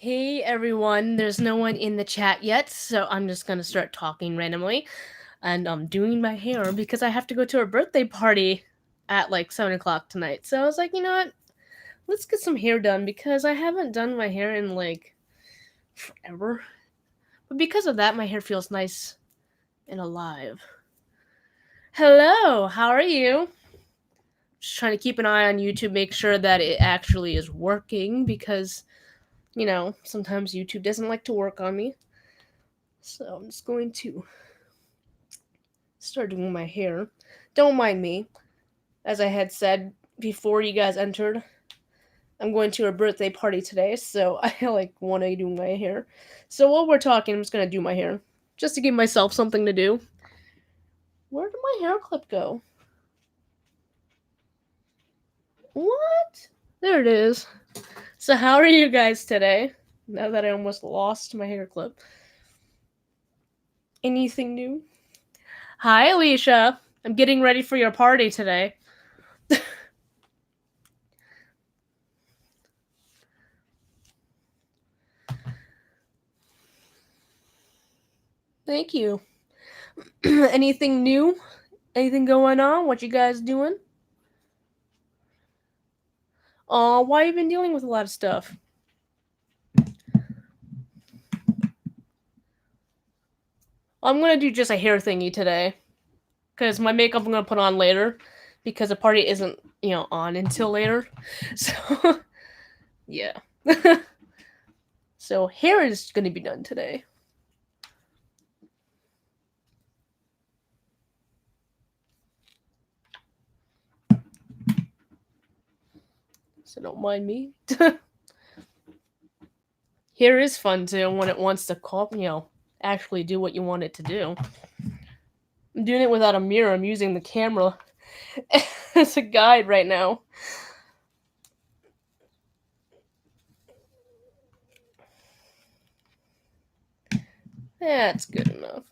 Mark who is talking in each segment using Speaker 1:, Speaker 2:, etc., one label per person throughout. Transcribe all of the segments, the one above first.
Speaker 1: Hey everyone, there's no one in the chat yet, so I'm just gonna start talking randomly. And I'm doing my hair because I have to go to a birthday party at like 7 o'clock tonight. So I was like, you know what? Let's get some hair done because I haven't done my hair in like forever. But because of that, my hair feels nice and alive. Hello, how are you? Just trying to keep an eye on YouTube, make sure that it actually is working because, sometimes YouTube doesn't like to work on me. So I'm just going to start doing my hair. Don't mind me. As I had said before you guys entered, I'm going to a birthday party today, so I want to do my hair. So while we're talking, I'm just gonna do my hair. Just to give myself something to do. Where did my hair clip go? What? There it is. So how are you guys today? Now that I almost lost my hair clip. Anything new? Hi, Alicia. I'm getting ready for your party today. Thank you. Anything new? Anything going on? What you guys doing? Why you been dealing with a lot of stuff? I'm gonna do just a hair thingy today. Because my makeup I'm gonna put on later. Because the party isn't, on until later. So, yeah. So, hair is gonna be done today. So, don't mind me. Hair is fun too when it wants to actually do what you want it to do. I'm doing it without a mirror. I'm using the camera as a guide right now. That's good enough.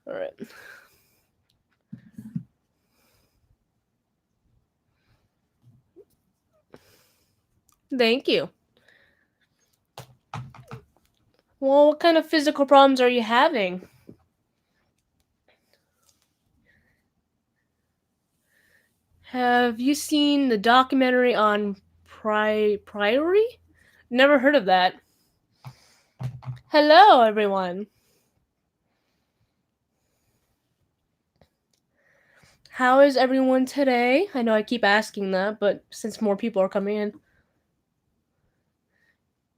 Speaker 1: Alright. Thank you. Well, what kind of physical problems are you having? Have you seen the documentary on Priory? Never heard of that. Hello, everyone. How is everyone today? I know I keep asking that, but since more people are coming in.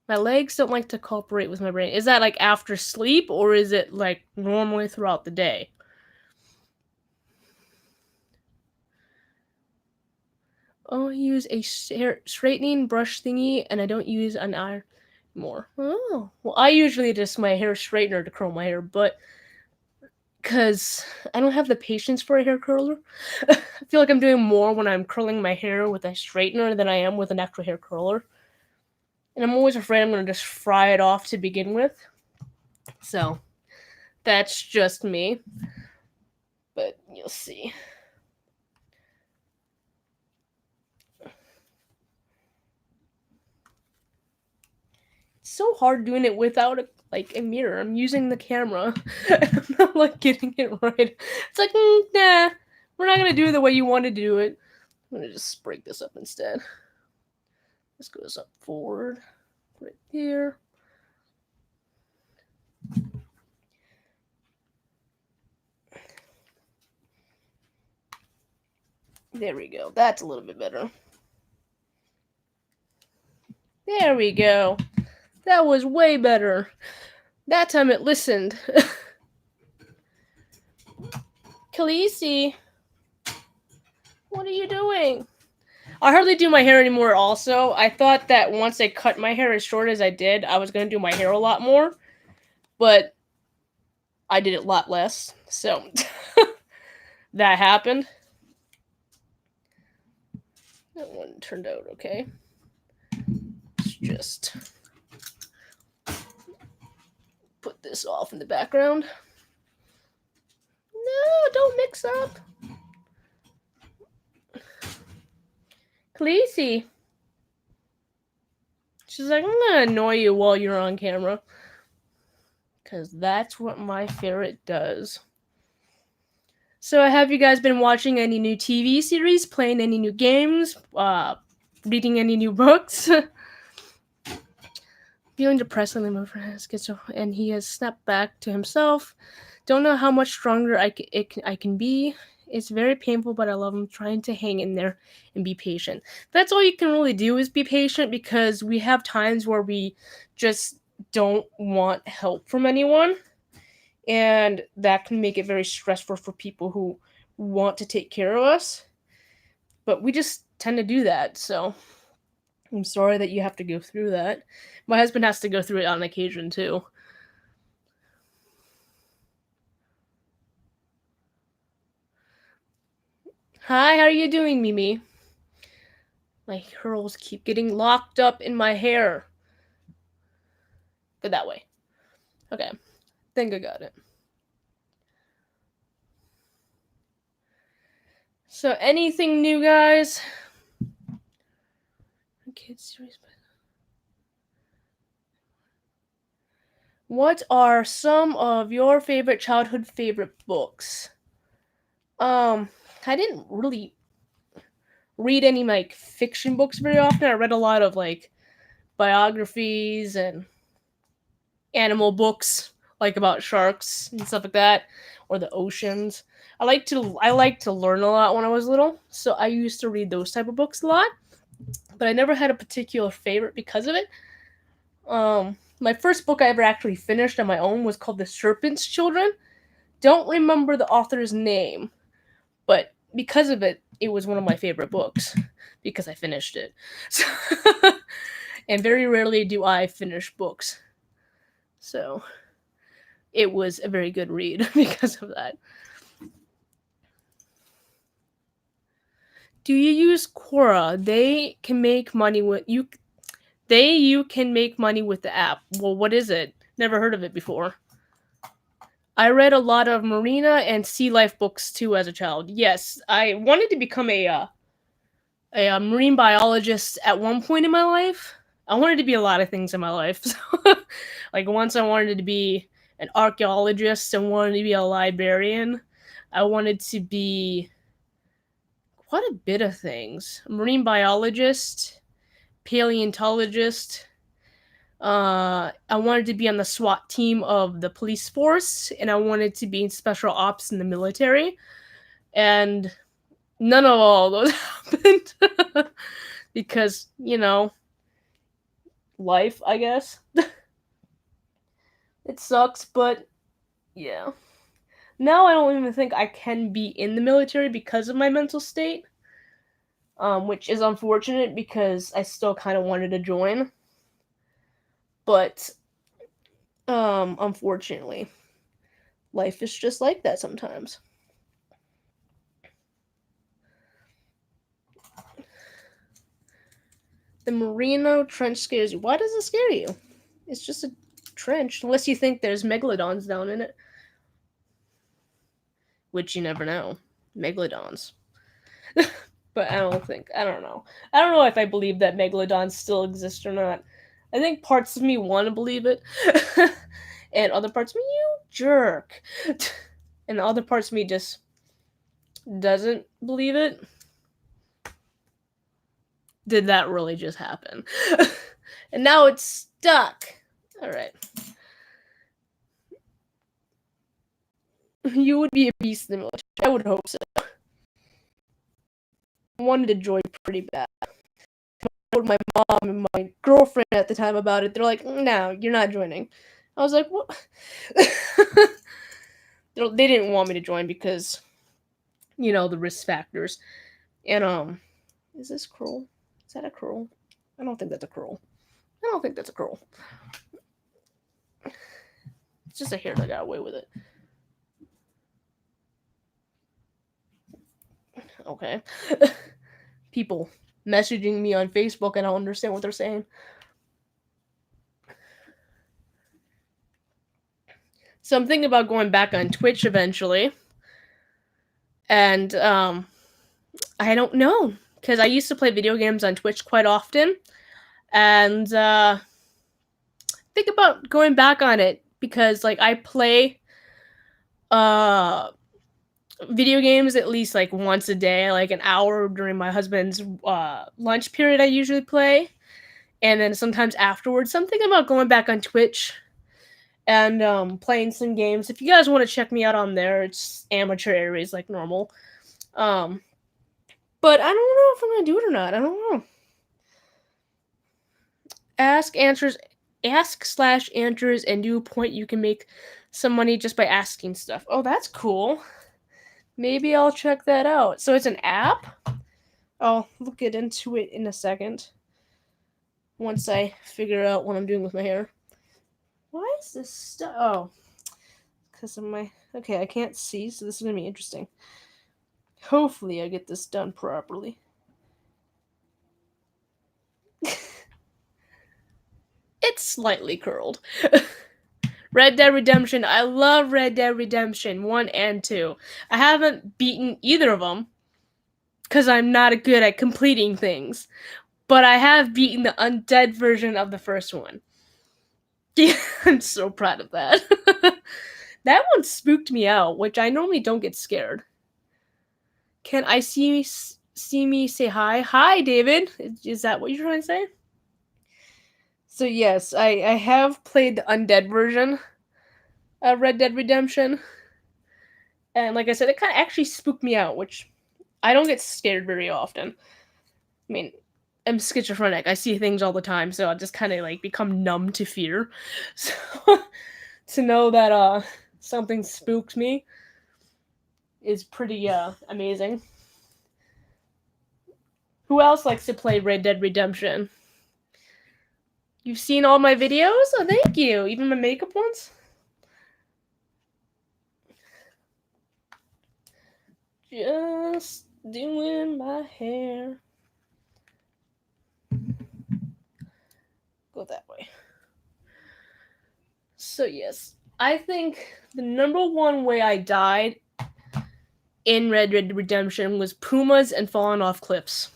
Speaker 1: My legs don't like to cooperate with my brain. Is that like after sleep, or is it like normally throughout the day? Oh, I use a straightening brush thingy, and I don't use an iron more. Oh, well, I usually just my hair straightener to curl my hair, but because I don't have the patience for a hair curler. I feel like I'm doing more when I'm curling my hair with a straightener than I am with an actual hair curler. And I'm always afraid I'm going to just fry it off to begin with. So, that's just me. But you'll see. It's so hard doing it without a mirror. I'm using the camera. I'm not getting it right. It's like, nah, we're not gonna do it the way you want to do it. I'm gonna just break this up instead. This goes up forward, right here. There we go. That's a little bit better. There we go. That was way better. That time it listened. Khaleesi, what are you doing? I hardly do my hair anymore also. I thought that once I cut my hair as short as I did, I was going to do my hair a lot more. But I did it a lot less. So that happened. That one turned out okay. Let's just put this off in the background. No, don't mix up. Khaleesi. She's like, I'm gonna annoy you while you're on camera. Because that's what my ferret does. So, have you guys been watching any new TV series, playing any new games, reading any new books? Feeling depressed on the move for his and he has snapped back to himself. Don't know how much stronger I can be. It's very painful, but I love him trying to hang in there and be patient. That's all you can really do is be patient because we have times where we just don't want help from anyone. And that can make it very stressful for people who want to take care of us. But we just tend to do that, so I'm sorry that you have to go through that. My husband has to go through it on occasion too. Hi, how are you doing, Mimi? My curls keep getting locked up in my hair. Go that way. Okay, think I got it. So, anything new, guys? Kids series. What are some of your childhood favorite books? I didn't really read any like fiction books very often. I read a lot of like biographies and animal books, like about sharks and stuff like that, or the oceans. I like to learn a lot when I was little, so I used to read those type of books a lot. But I never had a particular favorite because of it. My first book I ever actually finished on my own was called The Serpent's Children. Don't remember the author's name, but because of it, it was one of my favorite books because I finished it. So, and very rarely do I finish books. So it was a very good read because of that. Do you use Quora? They can make money with you. You can make money with the app. Well, what is it? Never heard of it before. I read a lot of marina and sea life books too as a child. Yes, I wanted to become a marine biologist at one point in my life. I wanted to be a lot of things in my life. So, like once I wanted to be an archaeologist and wanted to be a librarian. I wanted to be quite a bit of things. A marine biologist, paleontologist. I wanted to be on the SWAT team of the police force, and I wanted to be in special ops in the military. And none of all those happened because, life, I guess. It sucks, but yeah. Now I don't even think I can be in the military because of my mental state, which is unfortunate because I still kind of wanted to join. But unfortunately, life is just like that sometimes. The Merino trench scares you. Why does it scare you? It's just a trench, unless you think there's megalodons down in it. Which you never know. Megalodons. But I don't know. I don't know if I believe that megalodons still exist or not. I think parts of me want to believe it. And other parts of me, you jerk. And the other parts of me just doesn't believe it. Did that really just happen? And now it's stuck. Alright. You would be a beast in the military. I would hope so. I wanted to join pretty bad. I told my mom and my girlfriend at the time about it. They're like, no, you're not joining. I was like, what? They didn't want me to join because, the risk factors. And, is this cruel? Is that a cruel? I don't think that's a cruel. It's just a hair that got away with it. Okay. People messaging me on Facebook, I don't understand what they're saying. So I'm thinking about going back on Twitch eventually. And I don't know, because I used to play video games on Twitch quite often. And think about going back on it because like I play uh video games at least like once a day, like an hour during my husband's lunch period I usually play, and then sometimes afterwards. So I'm thinking about going back on Twitch and playing some games. If you guys want to check me out on there, it's amateur areas like normal. Um but I don't know if I'm gonna do it or not. I don't know. Ask answers ask slash answers and do a point you can make some money just by asking stuff. Oh, that's cool. Maybe I'll check that out. So it's an app? I'll look it into it in a second. Once I figure out what I'm doing with my hair. Why is this stuff? Oh, because of my. Okay, I can't see, so this is gonna be interesting. Hopefully, I get this done properly. It's slightly curled. Red Dead Redemption. I love Red Dead Redemption 1 and 2. I haven't beaten either of them because I'm not good at completing things. But I have beaten the undead version of the first one. Yeah, I'm so proud of that. That one spooked me out, which I normally don't get scared. Can I see me say hi? Hi, David. Is that what you're trying to say? So yes, I have played the undead version of Red Dead Redemption, and like I said, it kind of actually spooked me out, which I don't get scared very often. I mean, I'm schizophrenic. I see things all the time, so I just kind of like become numb to fear. So to know that something spooked me is pretty amazing. Who else likes to play Red Dead Redemption? You've seen all my videos? Oh, thank you. Even my makeup ones? Just doing my hair. Go that way. So, yes. I think the number one way I died in Red Dead Redemption was pumas and falling off cliffs.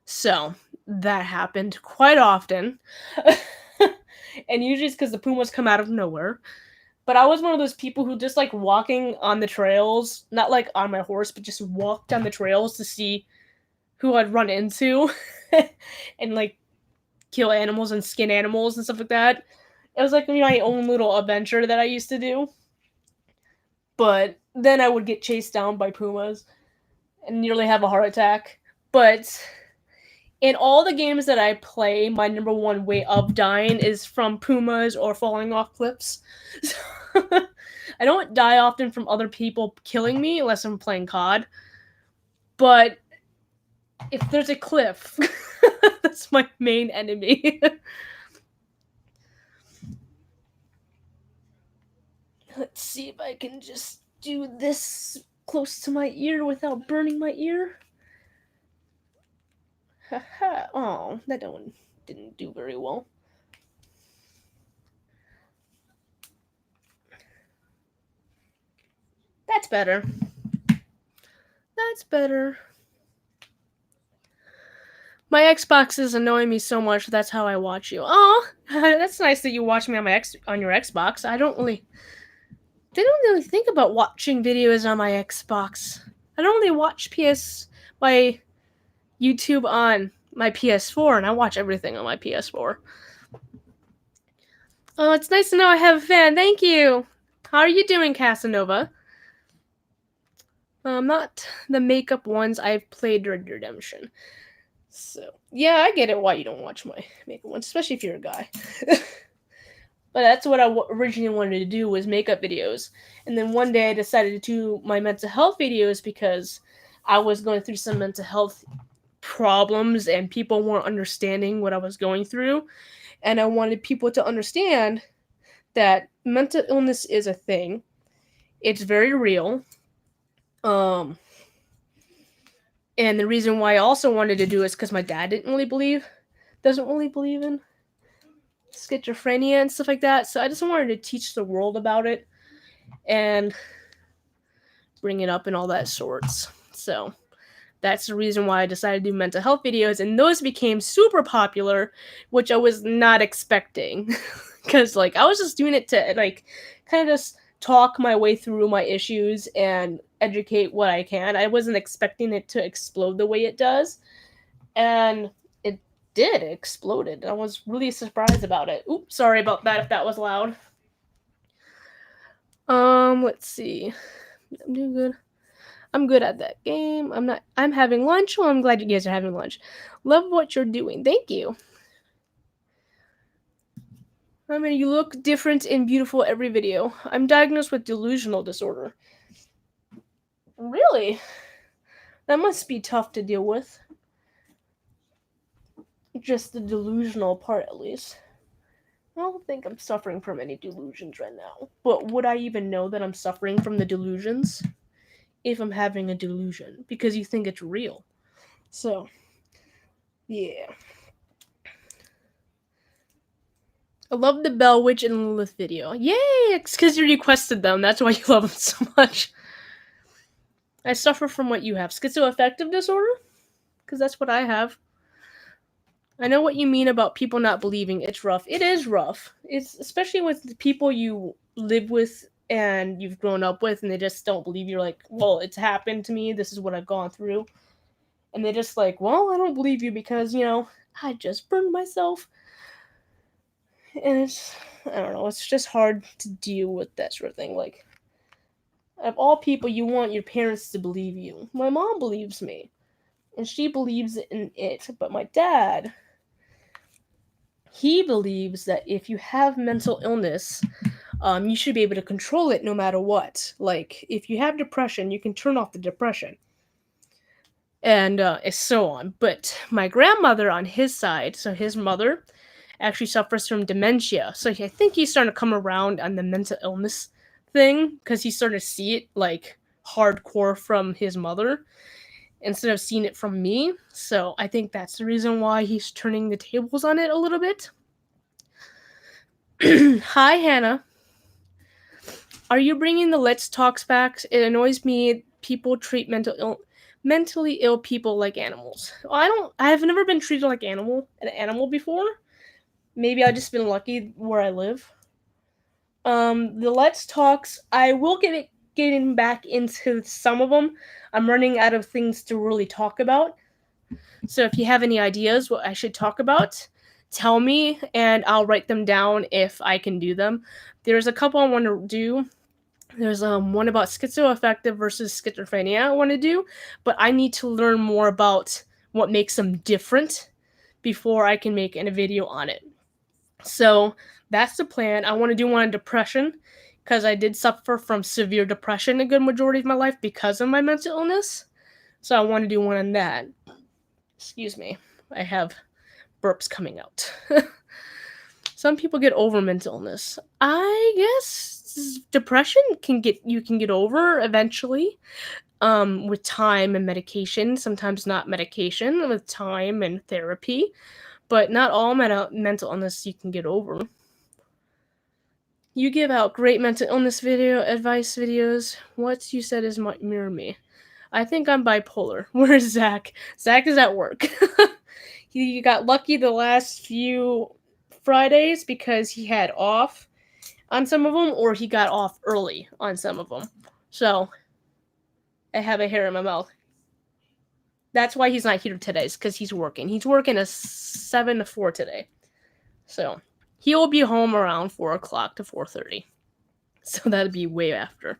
Speaker 1: So, that happened quite often. And usually it's because the pumas come out of nowhere. But I was one of those people who just like walking on the trails, not like on my horse, but just walk down the trails to see who I'd run into and like kill animals and skin animals and stuff like that. It was like my own little adventure that I used to do. But then I would get chased down by pumas and nearly have a heart attack. But in all the games that I play, my number one way of dying is from pumas or falling off cliffs. So, I don't die often from other people killing me unless I'm playing COD. But if there's a cliff, that's my main enemy. Let's see if I can just do this close to my ear without burning my ear. Haha. Oh, that one didn't do very well. That's better. That's better. My Xbox is annoying me so much. That's how I watch you. Oh, that's nice that you watch me on on your Xbox. I don't really didn't really think about watching videos on my Xbox. I don't really watch my YouTube on my PS4, and I watch everything on my PS4. Oh, it's nice to know I have a fan. Thank you. How are you doing, Casanova? Not the makeup ones. I've played Red Dead Redemption. So, yeah, I get it why you don't watch my makeup ones, especially if you're a guy. But that's what I originally wanted to do was makeup videos. And then one day I decided to do my mental health videos because I was going through some mental health problems and people weren't understanding what I was going through. And I wanted people to understand that mental illness is a thing. It's very real. Um and the reason why I also wanted to do it is because my dad doesn't really believe in schizophrenia and stuff like that. So I just wanted to teach the world about it and bring it up and all that sorts. So That's the reason why I decided to do mental health videos, and those became super popular, which I was not expecting. Because, like, I was just doing it to, like, kind of just talk my way through my issues and educate what I can. I wasn't expecting it to explode the way it does, and it did. It exploded. I was really surprised about it. Oops, sorry about that if that was loud. Let's see. I'm doing good. I'm good at that game. I'm having lunch. Well, I'm glad you guys are having lunch. Love what you're doing. Thank you. I mean, you look different and beautiful every video. I'm diagnosed with delusional disorder. Really? That must be tough to deal with. Just the delusional part, at least. I don't think I'm suffering from any delusions right now. But would I even know that I'm suffering from the delusions if I'm having a delusion? Because you think it's real. So, yeah. I love the Bell Witch and Lilith video. Yay! It's because you requested them. That's why you love them so much. I suffer from what you have. Schizoaffective disorder? Because that's what I have. I know what you mean about people not believing. It's rough. It is rough. It's especially with the people you live with and you've grown up with and they just don't believe. You're like, well, it's happened to me. This is what I've gone through. And they're just like, well, I don't believe you because, I just burned myself. And it's, I don't know, it's just hard to deal with that sort of thing. Like, of all people, you want your parents to believe you. My mom believes me. And she believes in it. But my dad, he believes that if you have mental illness, you should be able to control it no matter what. Like, if you have depression, you can turn off the depression. And so on. But my grandmother on his side, so his mother, actually suffers from dementia. So I think he's starting to come around on the mental illness thing because he's starting to see it like hardcore from his mother instead of seeing it from me. So I think that's the reason why he's turning the tables on it a little bit. Hi, Hannah. Are you bringing the Let's Talks back? It annoys me people treat mentally ill people like animals. I've never been treated like an animal before. Maybe I've just been lucky where I live. The Let's Talks, I will getting back into some of them. I'm running out of things to really talk about. So if you have any ideas what I should talk about, tell me and I'll write them down if I can do them. There's a couple I want to do. There's one about schizoaffective versus schizophrenia I want to do, but I need to learn more about what makes them different before I can make a video on it. So that's the plan. I want to do one on depression because I did suffer from severe depression a good majority of my life because of my mental illness. So I want to do one on that. Excuse me. I have burps coming out. Some people get over mental illness. I guess depression you can get over eventually. With time and medication. Sometimes not medication, with time and therapy. But not all mental illness you can get over. You give out great mental illness advice videos. What you said is mirror me. I think I'm bipolar. Where's Zach? Zach is at work. He got lucky the last few Fridays because he had off on some of them, or he got off early on some of them. So, I have a hair in my mouth. That's why he's not here today, is because he's working. He's working a 7 to 4 today. So, he will be home around 4 o'clock to 4:30. So that'd be way after.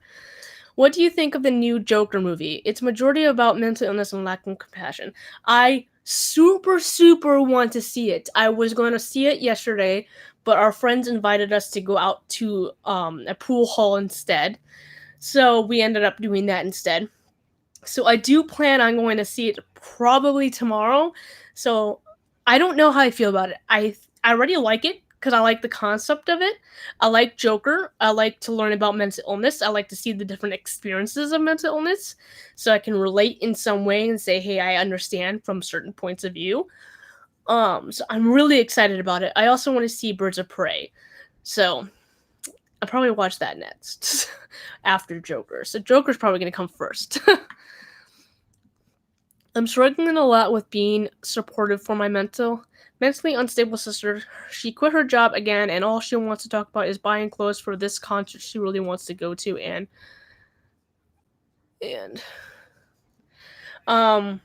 Speaker 1: What do you think of the new Joker movie? It's majority about mental illness and lack of compassion. I super want to see it. I was going to see it yesterday, but our friends invited us to go out to a pool hall instead. So we ended up doing that instead. So I do plan on going to see it probably tomorrow. So I don't know how I feel about it. I already like it because I like the concept of it. I like Joker. I like to learn about mental illness. I like to see the different experiences of mental illness so I can relate in some way and say, hey, I understand from certain points of view. So I'm really excited about it. I also want to see Birds of Prey. So I'll probably watch that next after Joker. So Joker's probably going to come first. I'm struggling a lot with being supportive for my mentally unstable sister. She quit her job again and all she wants to talk about is buying clothes for this concert she really wants to go to and um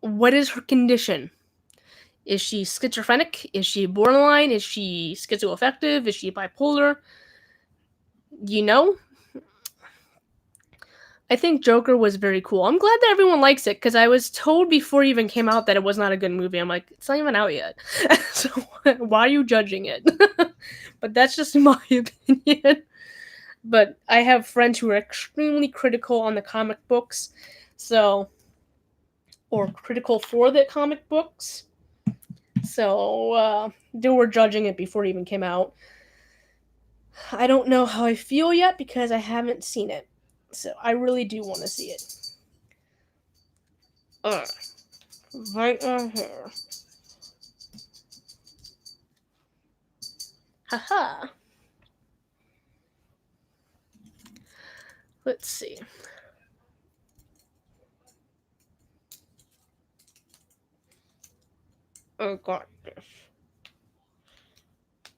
Speaker 1: what is her condition? Is she schizophrenic? Is she borderline? Is she schizoaffective? Is she bipolar? You know? I think Joker was very cool. I'm glad that everyone likes it because I was told before it even came out that it was not a good movie. I'm like, it's not even out yet. So why are you judging it? But that's just my opinion. But I have friends who are extremely critical on the comic books. So, or critical for the comic books. So, they were judging it before it even came out. I don't know how I feel yet because I haven't seen it. So, I really do want to see it. Uh, right here. Haha. Let's see. Oh, got this.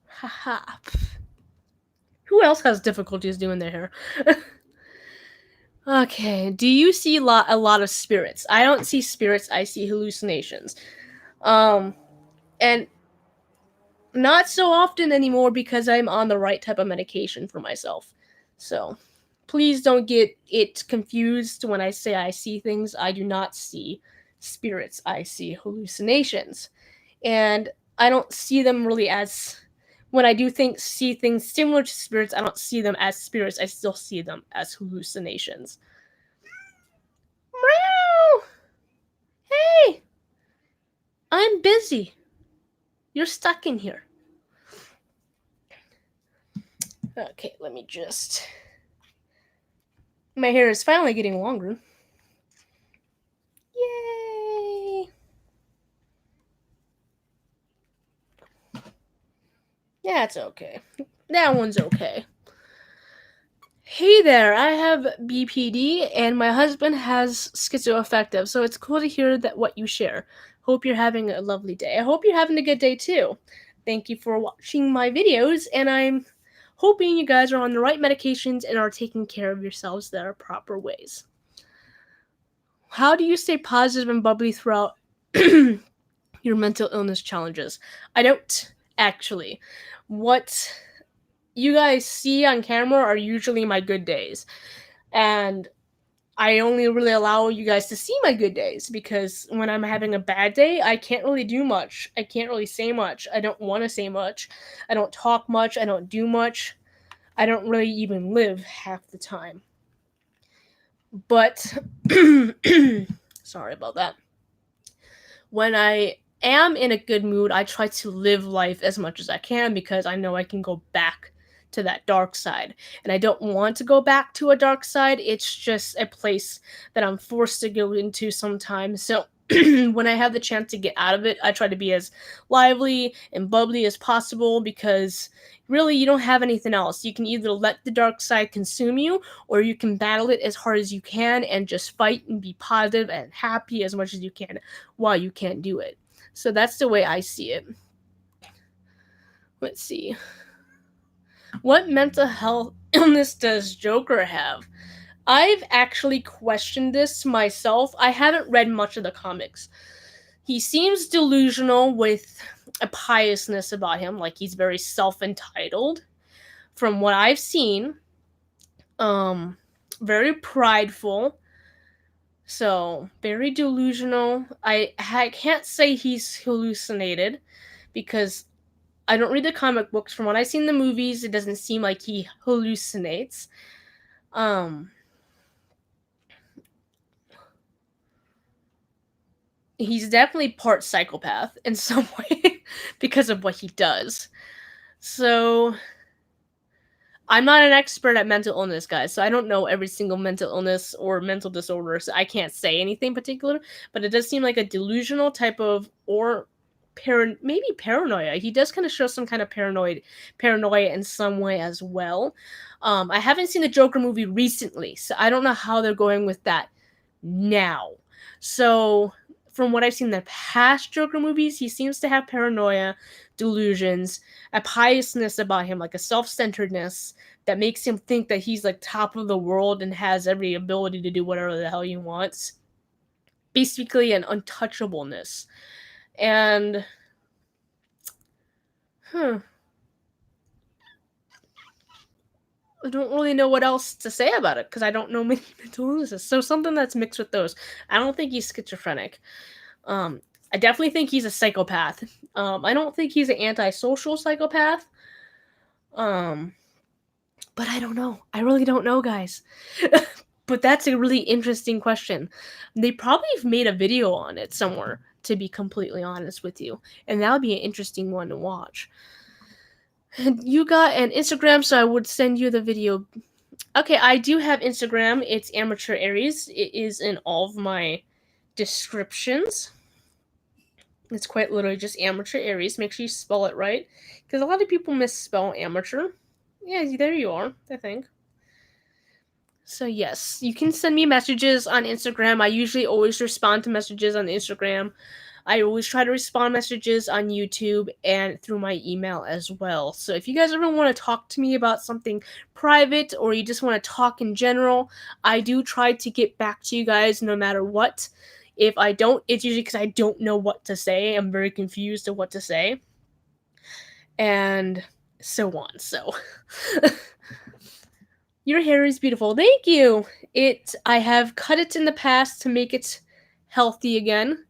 Speaker 1: Haha. Who else has difficulties doing their hair? Okay. Do you see a lot of spirits? I don't see spirits. I see hallucinations. Um, and not so often anymore because I'm on the right type of medication for myself. So, please don't get it confused when I say I see things. I do not see spirits. I see hallucinations. And I don't see them really as when I do think see things similar to spirits, I don't see them as spirits. I still see them as hallucinations. Meow! Hey, I'm busy. You're stuck in here. Okay, let me just. My hair is finally getting longer. Yay! Yeah, it's okay. That one's okay. Hey there, I have BPD and my husband has schizoaffective, so it's cool to hear that what you share. Hope you're having a lovely day. I hope you're having a good day too. Thank you for watching my videos, and I'm hoping you guys are on the right medications and are taking care of yourselves the proper ways. How do you stay positive and bubbly throughout your mental illness challenges? I don't, actually. What you guys see on camera are usually my good days. And I only really allow you guys to see my good days because when I'm having a bad day, I can't really do much. I can't really say much. I don't want to say much. I don't talk much. I don't do much. I don't really even live half the time. But sorry about that. When I am in a good mood, I try to live life as much as I can because I know I can go back to that dark side. And I don't want to go back to a dark side. It's just a place that I'm forced to go into sometimes. So when I have the chance to get out of it, I try to be as lively and bubbly as possible because really you don't have anything else. You can either let the dark side consume you or you can battle it as hard as you can and just fight and be positive and happy as much as you can while you can't do it. So that's the way I see it. Let's see. What mental health illness does Joker have? I've actually questioned this myself. I haven't read much of the comics. He seems delusional with a piousness about him, like he's very self-entitled. From what I've seen, very prideful. So, very delusional. I can't say he's hallucinated because I don't read the comic books. From what I've seen in the movies, it doesn't seem like he hallucinates. Um, he's definitely part psychopath in some way because of what he does. So, I'm not an expert at mental illness, guys, so I don't know every single mental illness or mental disorder, so I can't say anything particular, but it does seem like a delusional type of or maybe paranoia. He does kind of show some kind of paranoia in some way as well. I haven't seen the Joker movie recently, so I don't know how they're going with that now. So, from what I've seen in the past Joker movies, he seems to have paranoia, delusions, a piousness about him, like a self-centeredness that makes him think that he's like top of the world and has every ability to do whatever the hell he wants. Basically, an untouchableness. And, huh, I don't really know what else to say about it because I don't know many mental illnesses. So something that's mixed with those. I don't think he's schizophrenic. Um, I definitely think he's a psychopath. I don't think he's an antisocial psychopath. Um, but I don't know. I really don't know, guys. But that's a really interesting question. They probably have made a video on it somewhere, to be completely honest with you. And that would be an interesting one to watch. And you got an Instagram, so I would send you the video. Okay, I do have Instagram. It's Amateur Aries. It is in all of my descriptions. It's quite literally just Amateur Aries. Make sure you spell it right, because a lot of people misspell amateur. Yeah, there you are, I think. So yes, you can send me messages on Instagram. I usually always respond to messages on Instagram. I always try to respond messages on YouTube and through my email as well. So if you guys ever want to talk to me about something private or you just want to talk in general, I do try to get back to you guys no matter what. If I don't, it's usually because I don't know what to say. I'm very confused of what to say. And so on. So your hair is beautiful. Thank you. I have cut it in the past to make it healthy again.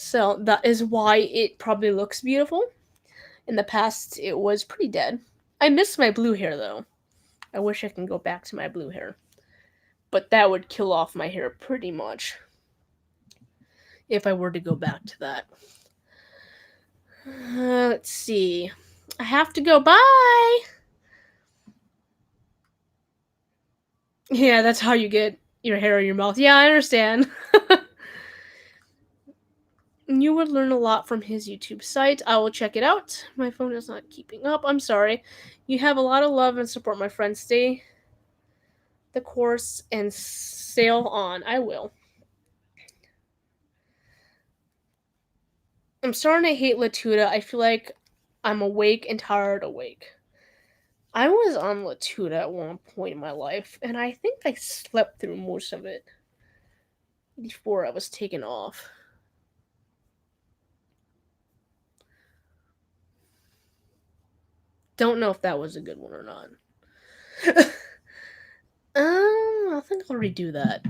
Speaker 1: So that is why it probably looks beautiful. In the past, it was pretty dead. I miss my blue hair though. I wish I can go back to my blue hair. But that would kill off my hair pretty much if I were to go back to that. Let's see. I have to go. Bye! Yeah, that's how you get your hair in your mouth. Yeah, I understand. You would learn a lot from his YouTube site. I will check it out. My phone is not keeping up. I'm sorry. You have a lot of love and support, my friend. Stay the course and sail on. I will. I'm starting to hate Latuda. I feel like I'm awake and tired awake. I was on Latuda at one point in my life, and I think I slept through most of it before I was taken off. Don't know if that was a good one or not. I think I'll redo that.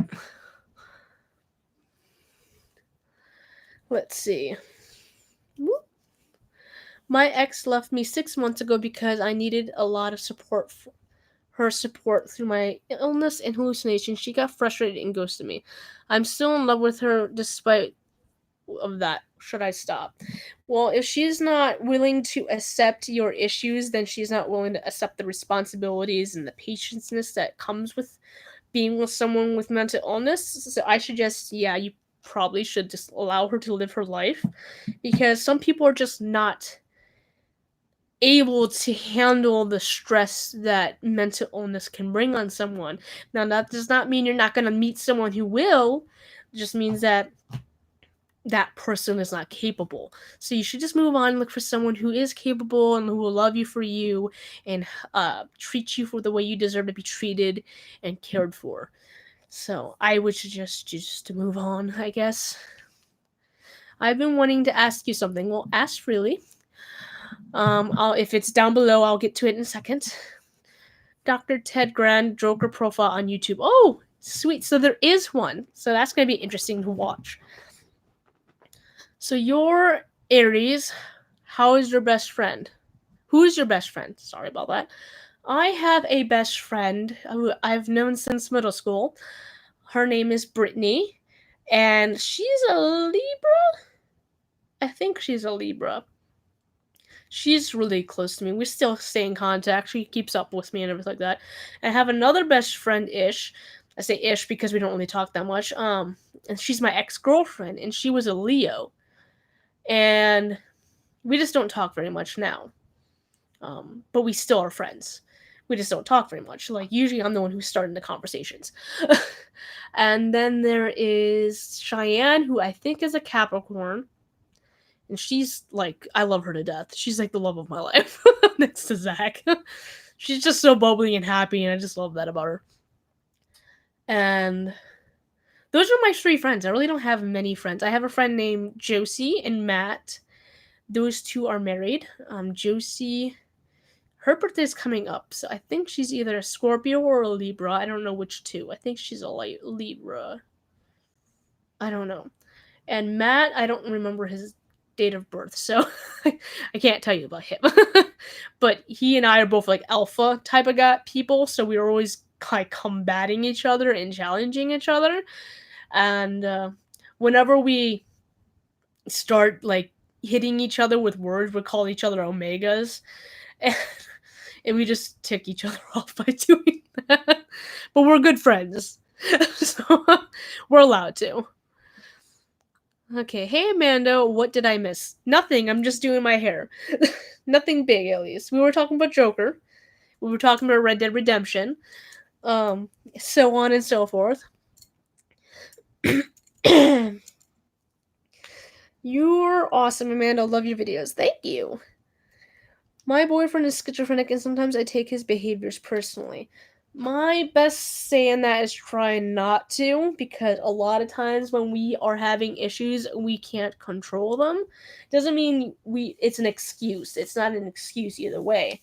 Speaker 1: Let's see. Whoop. My ex left me 6 months ago because I needed a lot of support. Her support through my illness and hallucinations. She got frustrated and ghosted me. I'm still in love with her despite of that. Should I stop? Well, if she's not willing to accept your issues, then she's not willing to accept the responsibilities and the patience that comes with being with someone with mental illness. So I suggest, yeah, you probably should just allow her to live her life, because some people are just not able to handle the stress that mental illness can bring on someone. Now, that does not mean you're not going to meet someone who will. It just means that that person is not capable. So you should just move on and look for someone who is capable and who will love you for you and treat you for the way you deserve to be treated and cared for. So I would suggest just to move on, I guess. I've been wanting to ask you something. Well, ask freely. If it's down below, I'll get to it in a second. Dr. Ted Grand Joker profile on YouTube. Oh, sweet. So there is one. So that's going to be interesting to watch. So your Aries, how is your best friend? Who is your best friend? Sorry about that. I have a best friend who I've known since middle school. Her name is Brittany, and she's a Libra? I think she's a Libra. She's really close to me. We still stay in contact. She keeps up with me and everything like that. I have another best friend, Ish. I say Ish because we don't really talk that much. And she's my ex-girlfriend, and she was a Leo. And we just don't talk very much now. But we still are friends. We just don't talk very much. Like, usually I'm the one who's starting the conversations. And then there is Cheyenne, who I think is a Capricorn. And she's like, I love her to death. She's like the love of my life next to Zach. She's just so bubbly and happy, and I just love that about her. And those are my three friends. I really don't have many friends. I have a friend named Josie and Matt. Those two are married. Josie, her birthday is coming up, so I think she's either a Scorpio or a Libra. I don't know which two. I think she's a Libra. I don't know. And Matt, I don't remember his date of birth, so I can't tell you about him. But he and I are both like alpha type of guy people, so we are always like combating each other and challenging each other. And whenever we start like hitting each other with words, we call each other omegas, and, and we just tick each other off by doing that. But we're good friends, so we're allowed to. Okay, hey Amanda, what did I miss? Nothing, I'm just doing my hair. Nothing big, at least. We were talking about Joker. We were talking about Red Dead Redemption. So on and so forth. You're awesome, Amanda. Love your videos. Thank you. My boyfriend is schizophrenic, and sometimes I take his behaviors personally. My best say in that is try not to, because a lot of times when we are having issues, we can't control them. Doesn't mean it's an excuse. It's not an excuse either way.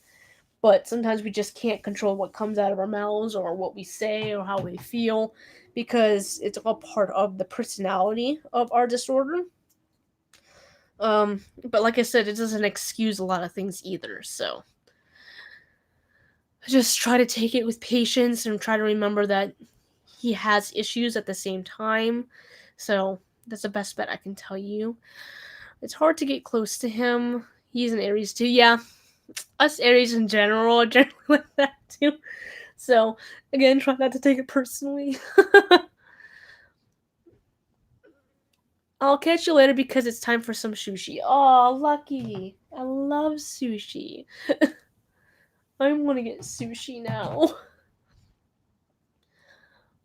Speaker 1: But sometimes we just can't control what comes out of our mouths or what we say or how we feel, because it's all part of the personality of our disorder. But like I said, it doesn't excuse a lot of things either, so just try to take it with patience and try to remember that he has issues at the same time. So that's the best bet I can tell you. It's hard to get close to him. He's an Aries too. Yeah, us Aries in general are generally like that too. So again, try not to take it personally. I'll catch you later because it's time for some sushi. Oh, lucky. I love sushi. I want to get sushi now.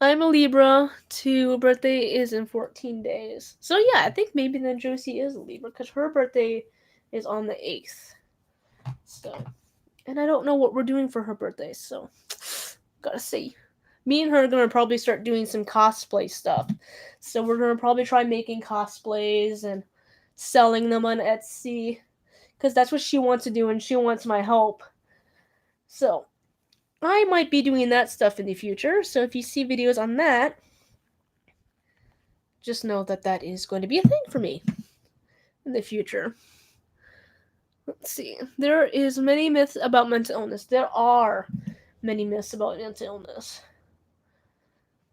Speaker 1: I'm a Libra. Too. Birthday is in 14 days. So yeah, I think maybe then Josie is a Libra because her birthday is on the 8th. So, and I don't know what we're doing for her birthday, so gotta see. Me and her are gonna probably start doing some cosplay stuff. So we're gonna probably try making cosplays and selling them on Etsy because that's what she wants to do and she wants my help. So I might be doing that stuff in the future. So if you see videos on that, just know that that is going to be a thing for me in the future. Let's see. There is many myths about mental illness. There are many myths about mental illness.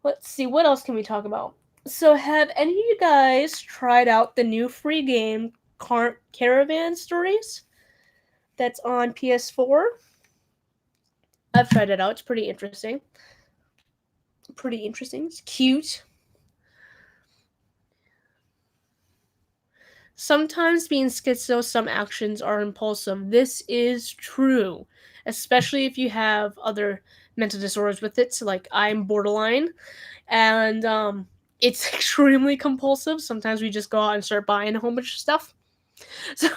Speaker 1: Let's see. What else can we talk about? So have any of you guys tried out the new free game Caravan Stories? That's on PS4. I've tried it out. It's pretty interesting. It's cute. Sometimes being schizo, some actions are impulsive. This is true, especially if you have other mental disorders with it. So, like, I'm borderline, and it's extremely compulsive. Sometimes we just go out and start buying a whole bunch of stuff. So,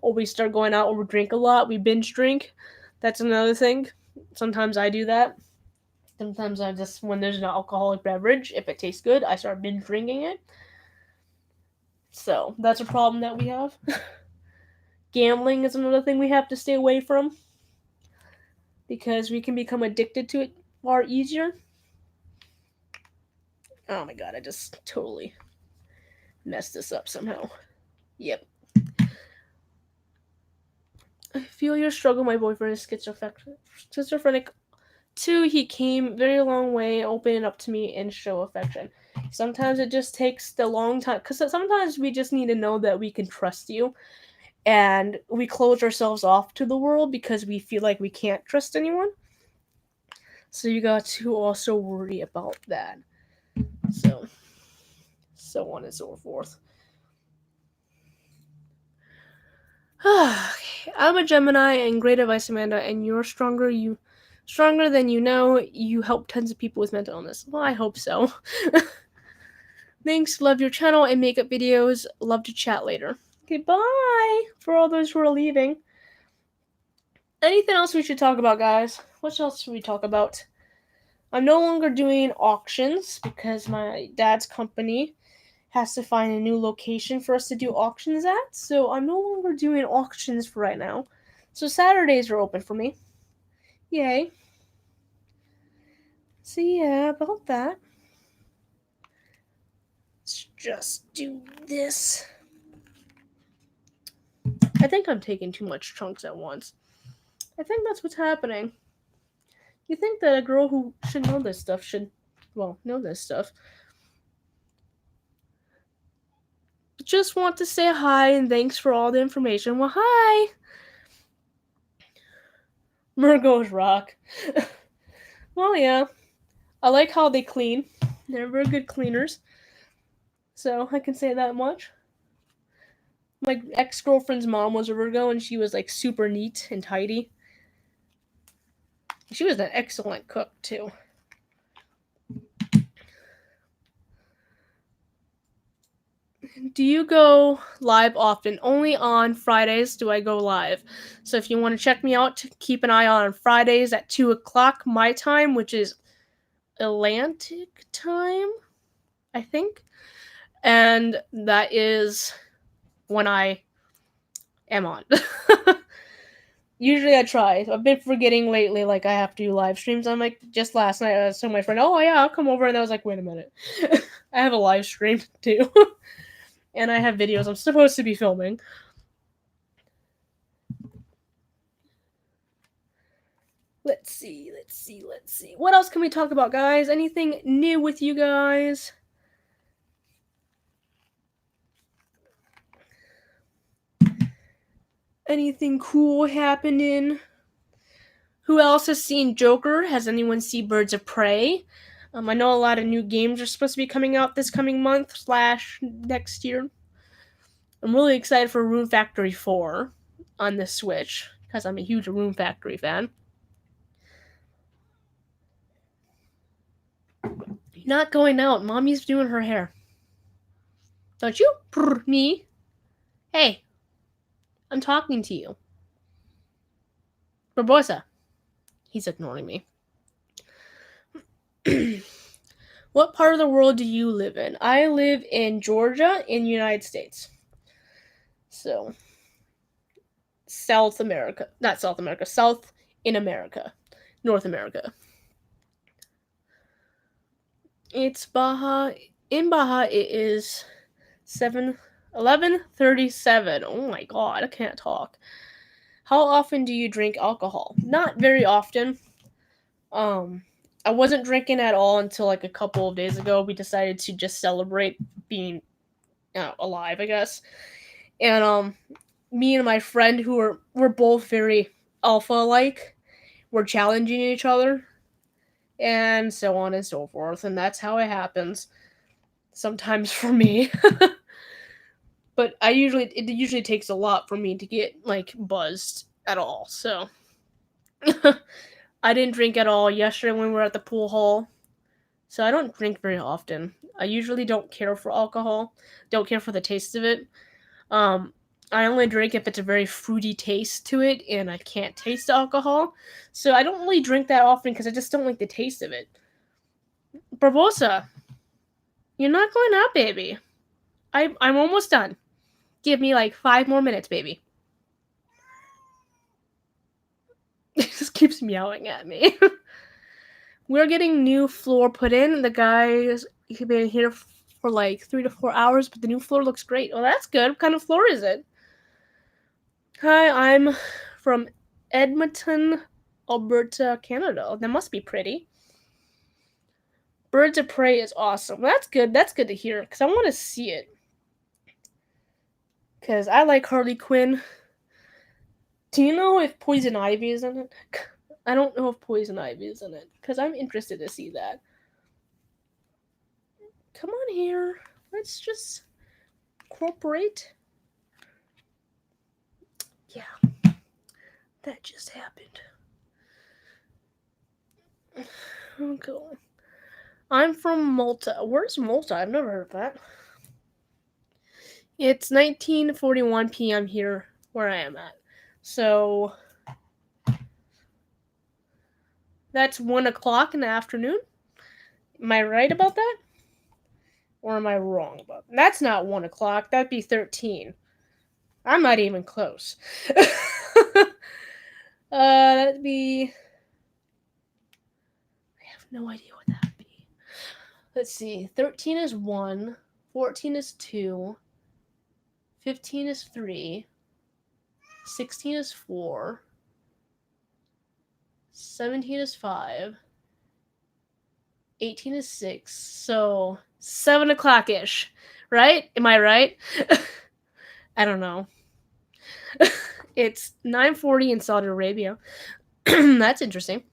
Speaker 1: or we start going out, or we drink a lot. We binge drink. That's another thing. Sometimes I do that. Sometimes I just, when there's an alcoholic beverage, if it tastes good, I start binge drinking it. So that's a problem that we have. Gambling is another thing we have to stay away from because we can become addicted to it far easier. Oh my god, I just totally messed this up somehow. Yep. I feel your struggle. My boyfriend is schizophrenic. Too, he came very long way, opening up to me and show affection. Sometimes it just takes the long time because sometimes we just need to know that we can trust you, and we close ourselves off to the world because we feel like we can't trust anyone. So you got to also worry about that. So on and so forth. Okay, I'm a Gemini, and great advice, Amanda. And you're stronger than you know. You help tons of people with mental illness. Well, I hope so. Thanks. Love your channel and makeup videos. Love to chat later. Okay, bye for all those who are leaving. Anything else we should talk about, guys? What else should we talk about? I'm no longer doing auctions because my dad's company has to find a new location for us to do auctions at. So I'm no longer doing auctions for right now. So Saturdays are open for me. Yay. So yeah, about that. Let's just do this. I think I'm taking too much chunks at once. I think that's what's happening. You think that a girl who should know this stuff know this stuff. Just want to say hi and thanks for all the information. Well, hi! Virgos rock. Well, yeah. I like how they clean. They're very good cleaners. So, I can say that much. My ex-girlfriend's mom was a Virgo and she was like super neat and tidy. She was an excellent cook, too. Do you go live often? Only on Fridays do I go live. So if you want to check me out, keep an eye on Fridays at 2 o'clock my time, which is Atlantic time, I think. And that is when I am on. Usually I try. I've been forgetting lately, like I have to do live streams. I'm like, just last night I was telling my friend, oh yeah, I'll come over. And I was like, wait a minute. I have a live stream too. And I have videos I'm supposed to be filming. Let's see. What else can we talk about, guys? Anything new with you guys? Anything cool happening? Who else has seen Joker? Has anyone seen Birds of Prey? I know a lot of new games are supposed to be coming out this coming month / next year. I'm really excited for Rune Factory 4 on the Switch because I'm a huge Rune Factory fan. You're not going out. Mommy's doing her hair. Don't you? Me? Hey, I'm talking to you. Barbosa. He's ignoring me. What part of the world do you live in? I live in Georgia in the United States. So, South America. Not South America. South in America. North America. It's Baja. In Baja, it is 11:37. Oh my god, I can't talk. How often do you drink alcohol? Not very often. I wasn't drinking at all until like a couple of days ago. We decided to just celebrate being alive, I guess. And me and my friend, who were both very alpha-like, were challenging each other, and so on and so forth. And that's how it happens. Sometimes for me. But it usually takes a lot for me to get like buzzed at all. So I didn't drink at all yesterday when we were at the pool hall. So I don't drink very often. I usually don't care for alcohol. Don't care for the taste of it. Um I only drink if it's a very fruity taste to it and I can't taste the alcohol. So I don't really drink that often because I just don't like the taste of it. Barbosa, you're not going out, baby. I'm almost done. Give me like 5 more minutes, baby. It just keeps meowing at me. We're getting new floor put in. The guy's been here for like 3 to 4 hours, but the new floor looks great. Oh, that's good. What kind of floor is it? Hi, I'm from Edmonton, Alberta, Canada. That must be pretty. Birds of Prey is awesome. That's good. That's good to hear because I want to see it. Because I like Harley Quinn. Do you know if Poison Ivy is in it? I don't know if Poison Ivy is in it because I'm interested to see that. Come on here. Let's just cooperate. Yeah, that just happened. Okay. I'm from Malta. Where's Malta? I've never heard of that. It's 19:41 p.m. here where I am at. So that's 1 o'clock in the afternoon. Am I right about that? Or am I wrong about that? That's not 1 o'clock. That'd be 13. I'm not even close. That'd be. I have no idea what that would be. Let's see. 13 is 1. 14 is 2. 15 is 3. 16 is 4. 17 is 5. 18 is 6. So 7 o'clock ish. Right? Am I right? I don't know. It's 9:40 in Saudi Arabia. That's interesting.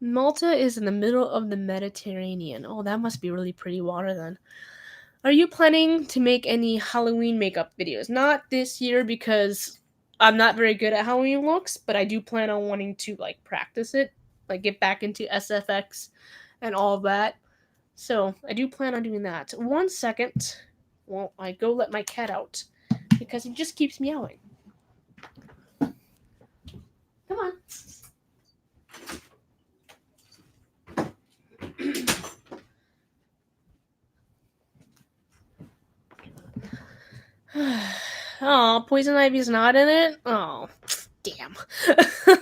Speaker 1: Malta is in the middle of the Mediterranean. Oh, that must be really pretty water then. Are you planning to make any Halloween makeup videos? Not this year because I'm not very good at Halloween looks, but I do plan on wanting to like practice it, like get back into SFX and all of that. So I do plan on doing that. 1 second. Well, I go let my cat out because he just keeps meowing. Come on. Oh, Poison Ivy's not in it? Oh, damn. I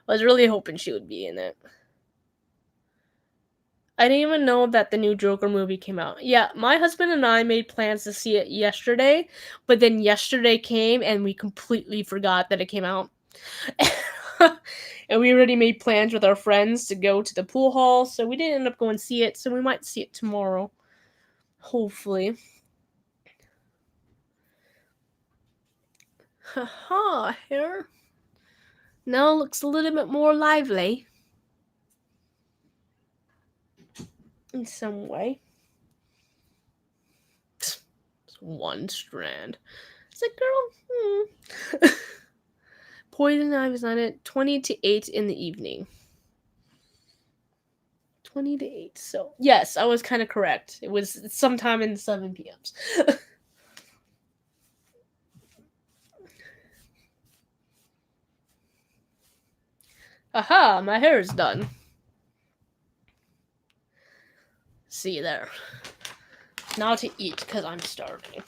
Speaker 1: was really hoping she would be in it. I didn't even know that the new Joker movie came out. Yeah, my husband and I made plans to see it yesterday, but then yesterday came and we completely forgot that it came out. And we already made plans with our friends to go to the pool hall, so we didn't end up going to see it, so we might see it tomorrow. Hopefully. Haha, hair. Now looks a little bit more lively. In some way. It's one strand. It's like, girl, Poison Ivy's on it. 20 to 8 in the evening. 20 to 8. So, yes, I was kind of correct. It was sometime in the 7 p.m.s. Aha, my hair is done. See you there. Now to eat, because I'm starving.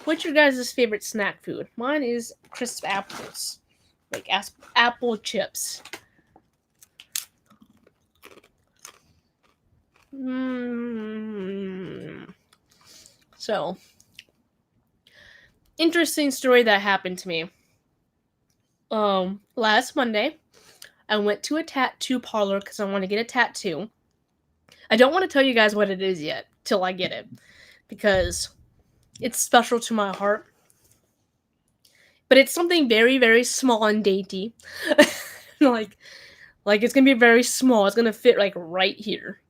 Speaker 1: What's your guys' favorite snack food? Mine is crisp apples. Like apple chips. So, interesting story that happened to me. Last Monday, I went to a tattoo parlor because I want to get a tattoo. I don't want to tell you guys what it is yet till I get it because it's special to my heart. But it's something very, very small and dainty. like it's gonna be very small. It's gonna fit like right here,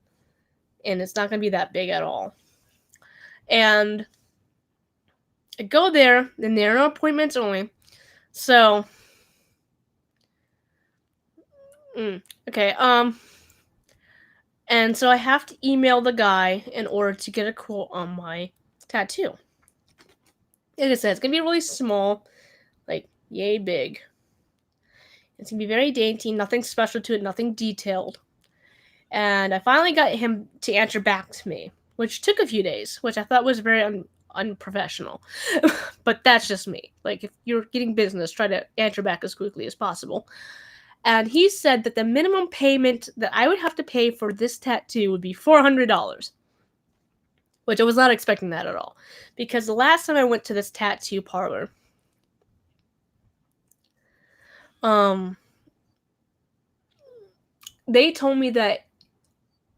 Speaker 1: and it's not gonna be that big at all. And I go there, and there are appointments only. So, okay. And so I have to email the guy in order to get a quote on my tattoo. Like I said, it's gonna be really small, like yay big. It's gonna be very dainty, nothing special to it, nothing detailed. And I finally got him to answer back to me, which took a few days, which I thought was very unprofessional. But that's just me. Like, if you're getting business, try to answer back as quickly as possible. And he said that the minimum payment that I would have to pay for this tattoo would be $400. Which I was not expecting that at all. Because the last time I went to this tattoo parlor, they told me that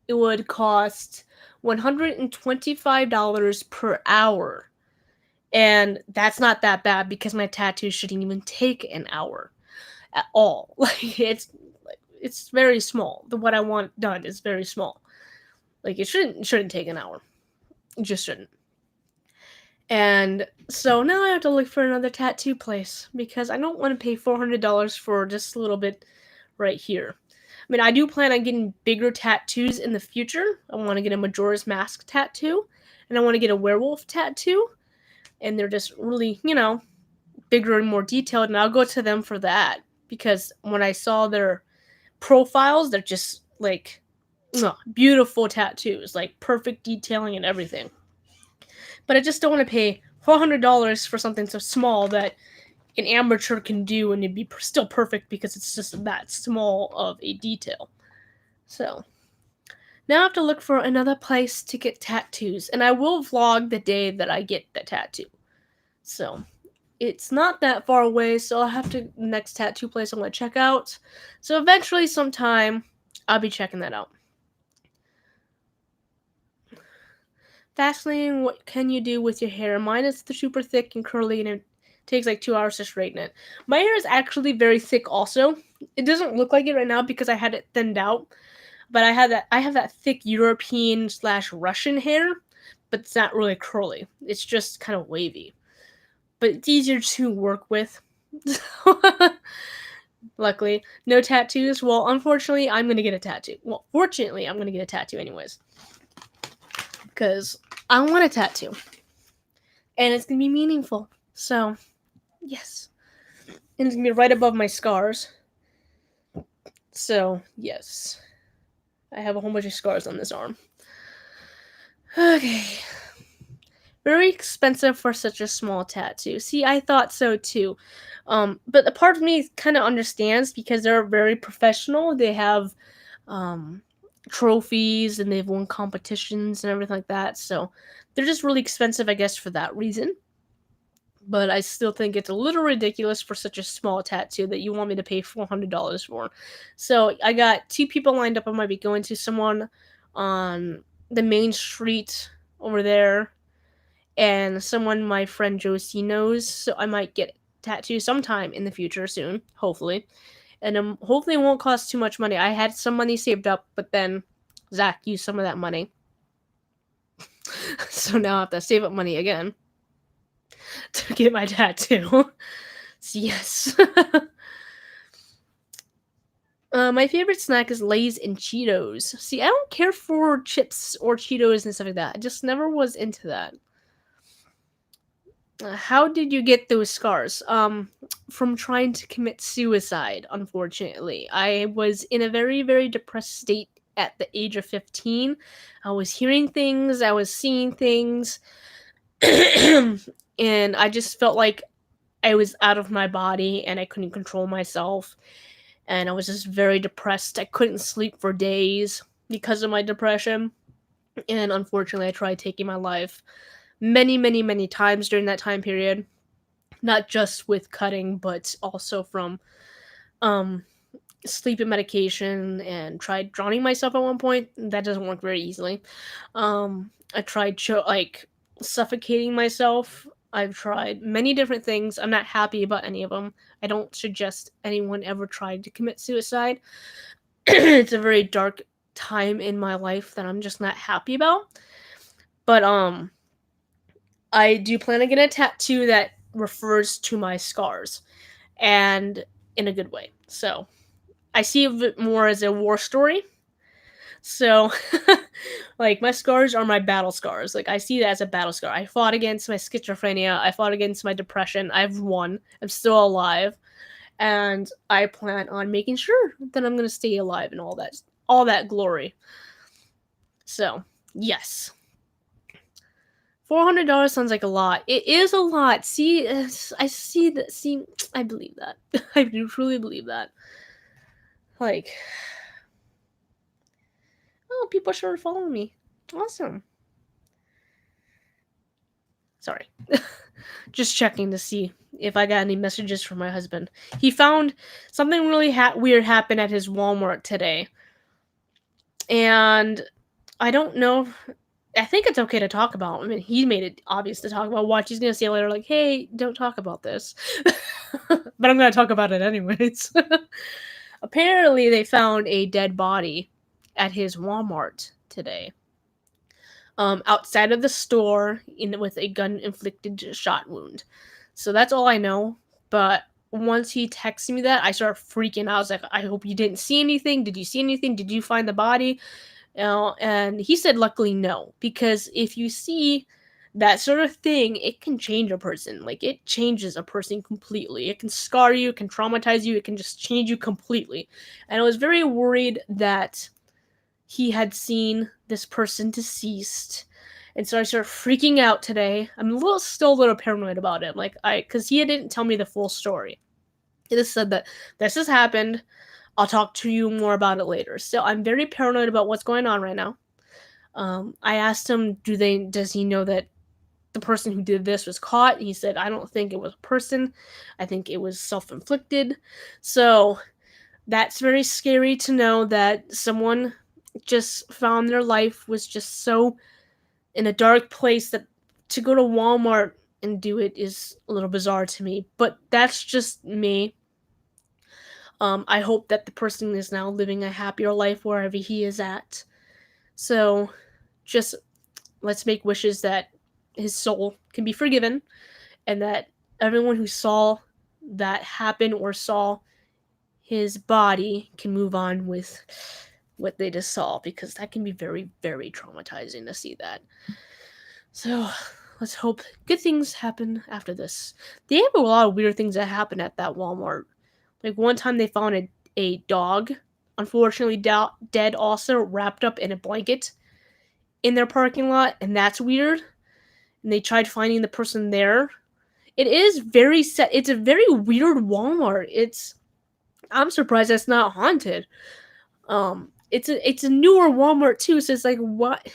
Speaker 1: it would cost $125 per hour. And that's not that bad because my tattoo shouldn't even take an hour at all. Like it's very small. What I want done is very small. Like it shouldn't take an hour. It just shouldn't. And so now I have to look for another tattoo place because I don't want to pay $400 for just a little bit right here. I mean, I do plan on getting bigger tattoos in the future. I want to get a Majora's Mask tattoo, and I want to get a werewolf tattoo, and they're just really, bigger and more detailed, and I'll go to them for that because when I saw their profiles, they're just like beautiful tattoos, like perfect detailing and everything. But I just don't want to pay $400 for something so small that an amateur can do and it'd be still perfect because it's just that small of a detail. So now I have to look for another place to get tattoos, and I will vlog the day that I get the tattoo. So it's not that far away, so I'll have to next tattoo place I'm gonna check out. So eventually, sometime, I'll be checking that out. Fascinating. What can you do with your hair? Mine is super thick and curly, and it takes like 2 hours to straighten it. My hair is actually very thick. Also, it doesn't look like it right now because I had it thinned out. But I have that thick European slash Russian hair, but it's not really curly. It's just kind of wavy. But it's easier to work with. Luckily, no tattoos. Well, unfortunately, I'm gonna get a tattoo. Well, fortunately, I'm gonna get a tattoo anyways. Because I want a tattoo. And it's gonna be meaningful. So, yes. And it's gonna be right above my scars. So, yes. I have a whole bunch of scars on this arm. Okay. Very expensive for such a small tattoo. See, I thought so too. But a part of me kind of understands because they're very professional. They have trophies and they've won competitions and everything like that. So they're just really expensive, I guess, for that reason. But I still think it's a little ridiculous for such a small tattoo that you want me to pay $400 for. So I got two people lined up. I might be going to someone on the main street over there and someone my friend Josie knows, so I might get tattooed sometime in the future soon, hopefully. And hopefully it won't cost too much money. I had some money saved up, but then Zach used some of that money. So now I have to save up money again to get my tattoo. So yes. My favorite snack is Lay's and Cheetos. See, I don't care for chips or Cheetos and stuff like that. I just never was into that. How did you get those scars? From trying to commit suicide, unfortunately. I was in a very, very depressed state at the age of 15. I was hearing things, I was seeing things, and I just felt like I was out of my body and I couldn't control myself. And I was just very depressed. I couldn't sleep for days because of my depression. And unfortunately, I tried taking my life many, many, many times during that time period. Not just with cutting, but also from um, sleeping medication and tried drowning myself at one point. That doesn't work very easily. I tried suffocating myself. I've tried many different things. I'm not happy about any of them. I don't suggest anyone ever try to commit suicide. It's a very dark time in my life that I'm just not happy about. But I do plan on getting a tattoo that refers to my scars and in a good way. So I see it more as a war story. So, like, my scars are my battle scars. Like, I see that as a battle scar. I fought against my schizophrenia. I fought against my depression. I've won. I'm still alive. And I plan on making sure that I'm going to stay alive and all that glory. So, yes. $400 sounds like a lot. It is a lot. See, I see that. See, I believe that. I do truly believe that. Like, oh, people started following me. Awesome. Sorry. Just checking to see if I got any messages from my husband. He found something really weird happen at his Walmart today. And I don't know. I think it's okay to talk about. I mean, he made it obvious to talk about. Watch, he's gonna say later, like, "Hey, don't talk about this," but I'm gonna talk about it anyways. Apparently, they found a dead body at his Walmart today. outside of the store with a gun inflicted shot wound. So that's all I know. But once he texted me that, I started freaking out. I was like, I hope you didn't see anything. Did you see anything? Did you find the body? And he said, luckily, no. Because if you see that sort of thing, it can change a person. Like, it changes a person completely. It can scar you, it can traumatize you, it can just change you completely. And I was very worried that he had seen this person deceased. And so I started freaking out today. I'm still a little paranoid about it. Because he didn't tell me the full story. He just said that this has happened. I'll talk to you more about it later. So I'm very paranoid about what's going on right now. I asked him, does he know that the person who did this was caught? He said, I don't think it was a person. I think it was self-inflicted. So that's very scary to know that someone just found their life was just so in a dark place that to go to Walmart and do it is a little bizarre to me. But that's just me. I hope that the person is now living a happier life wherever he is at. So just let's make wishes that his soul can be forgiven and that everyone who saw that happen or saw his body can move on with what they just saw, because that can be very, very traumatizing to see that. So let's hope good things happen after this. They have a lot of weird things that happen at that Walmart. Like one time they found a dog, unfortunately dead also, wrapped up in a blanket in their parking lot, and that's weird. And they tried finding the person there. It is very set. It's a very weird Walmart. I'm surprised that's not haunted. It's a newer Walmart too, so it's like, what?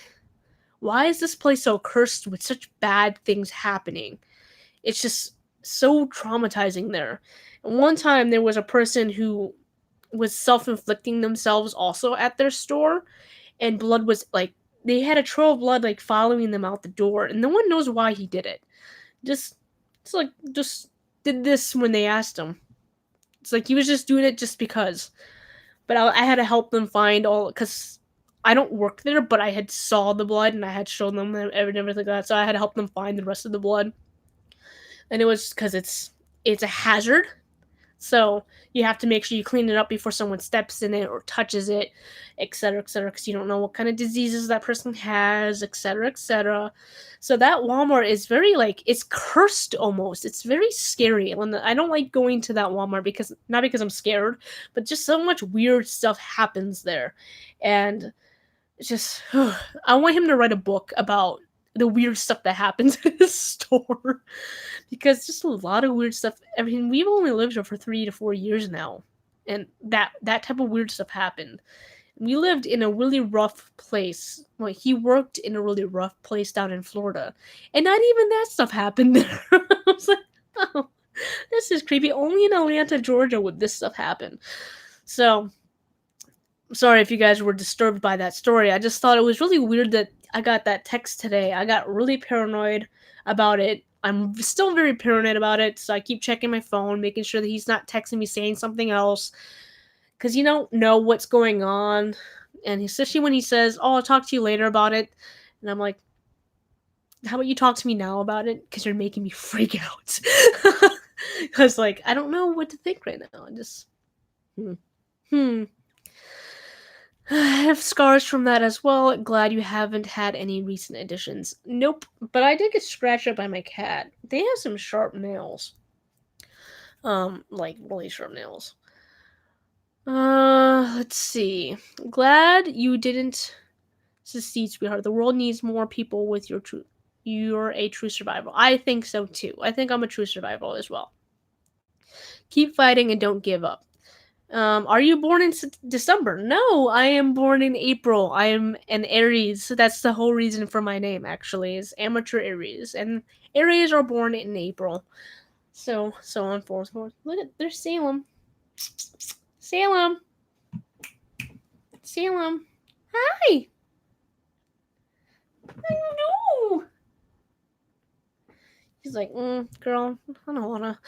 Speaker 1: Why is this place so cursed with such bad things happening? It's just so traumatizing there. And one time there was a person who was self-inflicting themselves also at their store, and blood was like, they had a trail of blood like following them out the door, and no one knows why he did it. Just it's like just did this when they asked him. It's like he was just doing it just because. But I had to help them find all, because I don't work there, but I had saw the blood and I had shown them everything like that. So I had to help them find the rest of the blood, and it was because it's a hazard. So you have to make sure you clean it up before someone steps in it or touches it, etc., because you don't know what kind of diseases that person has, etc. So that Walmart is very, like, it's cursed almost. It's very scary. I don't like going to that Walmart, because not because I'm scared, but just so much weird stuff happens there. And it's just I want him to write a book about the weird stuff that happens in his store, because just a lot of weird stuff. I mean, we've only lived here for 3 to 4 years now, and that type of weird stuff happened. We lived in a really rough place. Like, he worked in a really rough place down in Florida, and not even that stuff happened there. I was like, oh, this is creepy. Only in Atlanta, Georgia, would this stuff happen. So sorry if you guys were disturbed by that story. I just thought it was really weird that I got that text today. I got really paranoid about it. I'm still very paranoid about it, so I keep checking my phone, making sure that he's not texting me saying something else, because you don't know what's going on. And especially when he says, "Oh, I'll talk to you later about it," and I'm like, "How about you talk to me now about it? Because you're making me freak out." Because, like, I don't know what to think right now. I just hmm. I have scars from that as well. Glad you haven't had any recent additions. Nope, but I did get scratched up by my cat. They have some sharp nails. Like really sharp nails. Let's see. Glad you didn't succeed, sweetheart. The world needs more people with your true. You're a true survivor. I think so too. I think I'm a true survivor as well. Keep fighting and don't give up. Are you born in December? No, I am born in April. I am an Aries. So that's the whole reason for my name, actually, is amateur Aries. And Aries are born in April. So on and forth. Look at, there's Salem. Salem. Salem. Hi. I know. He's like, girl, I don't wanna.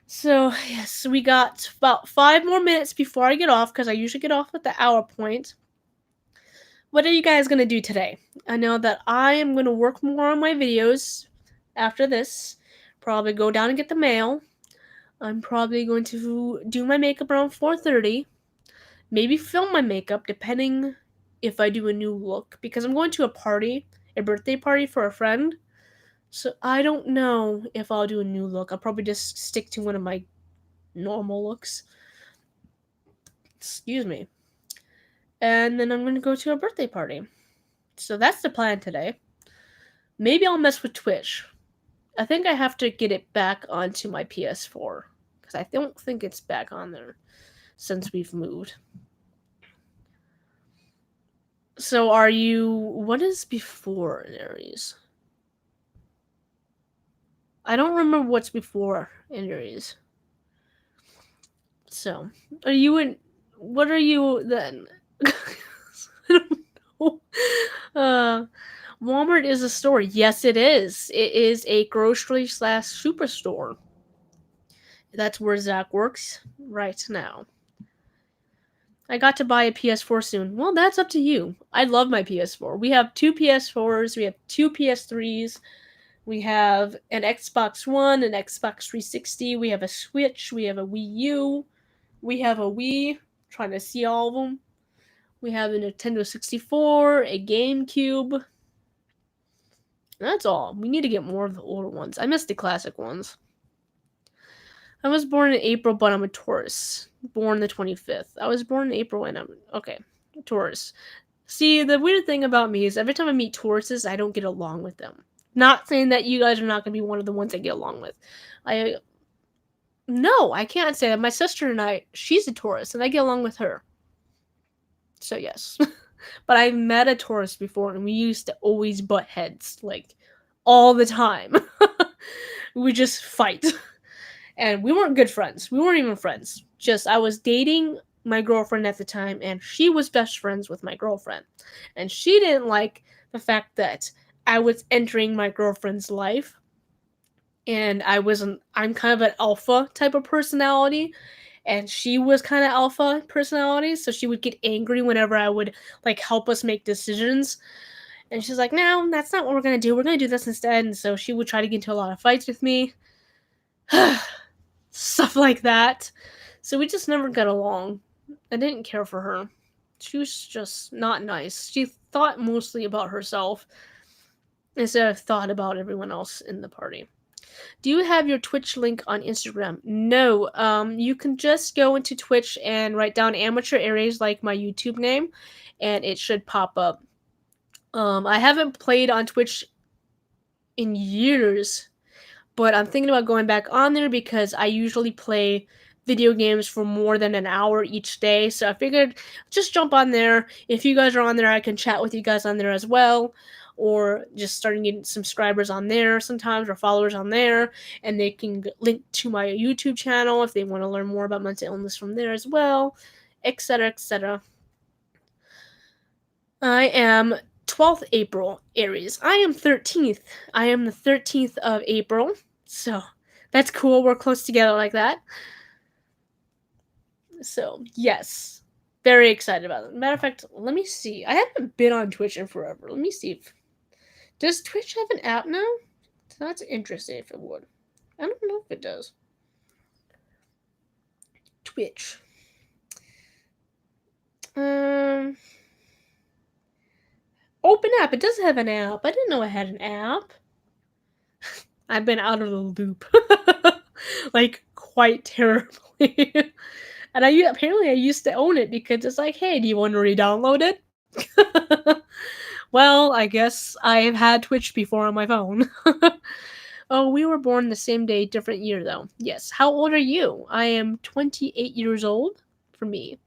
Speaker 1: So, yes, we got about 5 more minutes before I get off, because I usually get off at the hour point. What are you guys gonna do today? I know that I am gonna work more on my videos after this. Probably go down and get the mail. I'm probably going to do my makeup around 4:30. Maybe film my makeup depending if I do a new look because I'm going to a party, a birthday party for a friend. So I don't know if I'll do a new look. I'll probably just stick to one of my normal looks. Excuse me. And then I'm going to go to a birthday party. So that's the plan today. Maybe I'll mess with Twitch. I think I have to get it back onto my PS4 because I don't think it's back on there since we've moved. So are you? What is before an Aries? I don't remember what's before an Aries. So are you in? What are you then? I don't know. Walmart is a store. Yes, it is. It is a grocery slash superstore. That's where Zach works right now. I got to buy a PS4 soon. Well, that's up to you. I love my PS4. We have two PS4s, we have two PS3s, we have an Xbox One, an Xbox 360, we have a Switch, we have a Wii U, we have a Wii. Trying to see all of them. We have a Nintendo 64, a GameCube. That's all. We need to get more of the older ones. I miss the classic ones. I was born in April, but I'm a Taurus. Born the 25th. I was born in April and I'm okay. Taurus. See, the weird thing about me is every time I meet Tauruses, I don't get along with them. Not saying that you guys are not going to be one of the ones I get along with. I No, I can't say that. My sister and I, she's a Taurus, and I get along with her. So yes. But I've met a Taurus before, and we used to always butt heads, like, all the time. We just fight. And we weren't good friends. We weren't even friends. Just I was dating my girlfriend at the time, and she was best friends with my girlfriend. And she didn't like the fact that I was entering my girlfriend's life. And I'm kind of an alpha type of personality. And she was kind of alpha personality. So she would get angry whenever I would like help us make decisions. And she's like, no, that's not what we're going to do. We're going to do this instead. And so she would try to get into a lot of fights with me. Stuff like that. So we just never got along. I didn't care for her. She was just not nice. She thought mostly about herself instead of thought about everyone else in the party. Do you have your Twitch link on Instagram? No. You can just go into Twitch and write down amateur areas like my YouTube name, and it should pop up. I haven't played on Twitch in years, but I'm thinking about going back on there because I usually play video games for more than an hour each day. So I figured just jump on there. If you guys are on there, I can chat with you guys on there as well. Or just starting getting subscribers on there sometimes or followers on there. And they can link to my YouTube channel if they want to learn more about mental illness from there as well, etc. etc. I am 12th April, Aries. I am 13th. I am the 13th of April. So that's cool. We're close together like that. So, yes. Very excited about it. Matter of fact, let me see. I haven't been on Twitch in forever. Let me see if. Does Twitch have an app now? That's interesting if it would. I don't know if it does. Twitch. Open app. It does have an app. I didn't know it had an app. I've been out of the loop. Like, quite terribly. And apparently I used to own it because it's like, hey, do you want to re-download it? Well, I guess I've had Twitch before on my phone. Oh, we were born the same day, different year though. Yes. How old are you? I am 28 years old for me.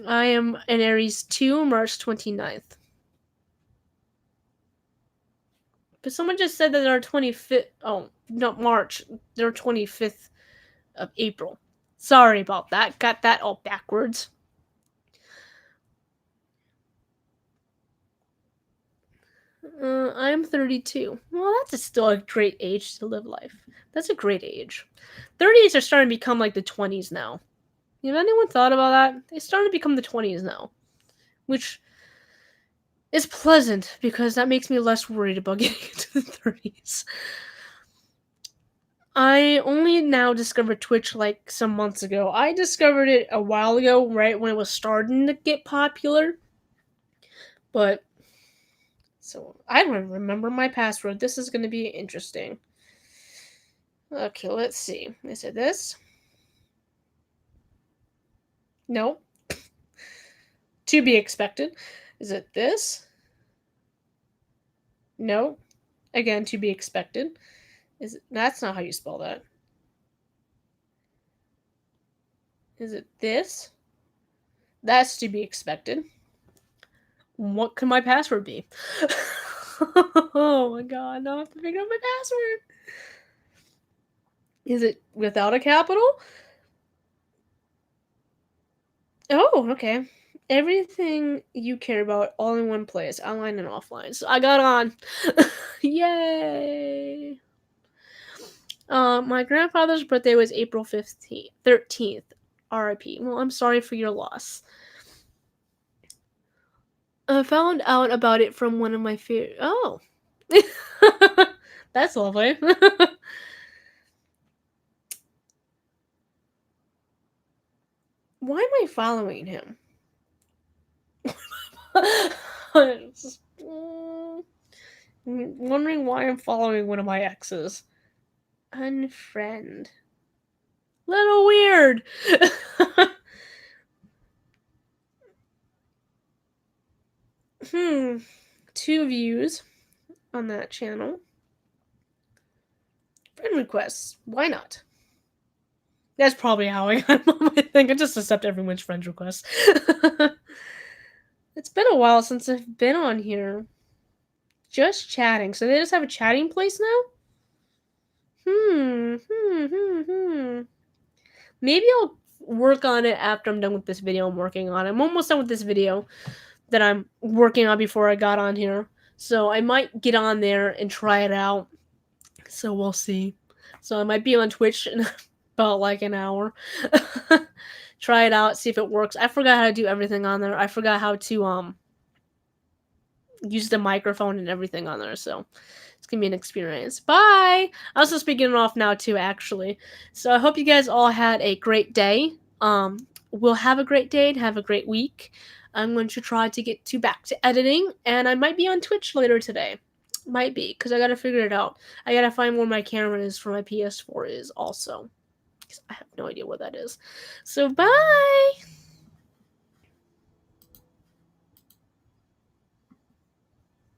Speaker 1: I am an Aries 2, March 29th. But someone just said that they're 25th. Oh, not March. They're 25th of April. Sorry about that. Got that all backwards. I'm 32. Well, that's still a great age to live life. That's a great age. 30s are starting to become like the 20s now. Have anyone thought about that? They starting to become the 20s now. Which It's pleasant because that makes me less worried about getting into the 30s. I only now discovered Twitch like some months ago. I discovered it a while ago, right when it was starting to get popular. But so I don't even remember my password. This is going to be interesting. Okay, let's see. Is it this? No. To be expected. Is it this? No. Again, to be expected. That's not how you spell that. Is it this? That's to be expected. What could my password be? Oh my god, now I have to figure out my password. Is it without a capital? Oh, okay. Everything you care about all in one place, online and offline. So I got on. Yay! My grandfather's birthday was April 15th, 13th. RIP. Well, I'm sorry for your loss. I found out about it from one of my favorite. Oh. That's lovely. Why am I following him? Just, wondering why I'm following one of my exes. Unfriend. Little weird. Hmm. 2 views on that channel. Friend requests. Why not? That's probably how I got him on my thing. I just accept everyone's friend requests. It's been a while since I've been on here. Just chatting. So they just have a chatting place now? Hmm. Maybe I'll work on it after I'm done with this video I'm working on. I'm almost done with this video that I'm working on before I got on here. So I might get on there and try it out. So we'll see. So I might be on Twitch in about like an hour. Try it out, see if it works. I forgot how to do everything on there. I forgot how to use the microphone and everything on there. So it's gonna be an experience. Bye. I'm also speaking it off now too, actually. So I hope you guys all had a great day. We'll have a great day and have a great week. I'm going to try to get back to editing, and I might be on Twitch later today. Might be, because I gotta figure it out. I gotta find where my camera is for my PS4 is also. Because I have no idea what that is. So bye!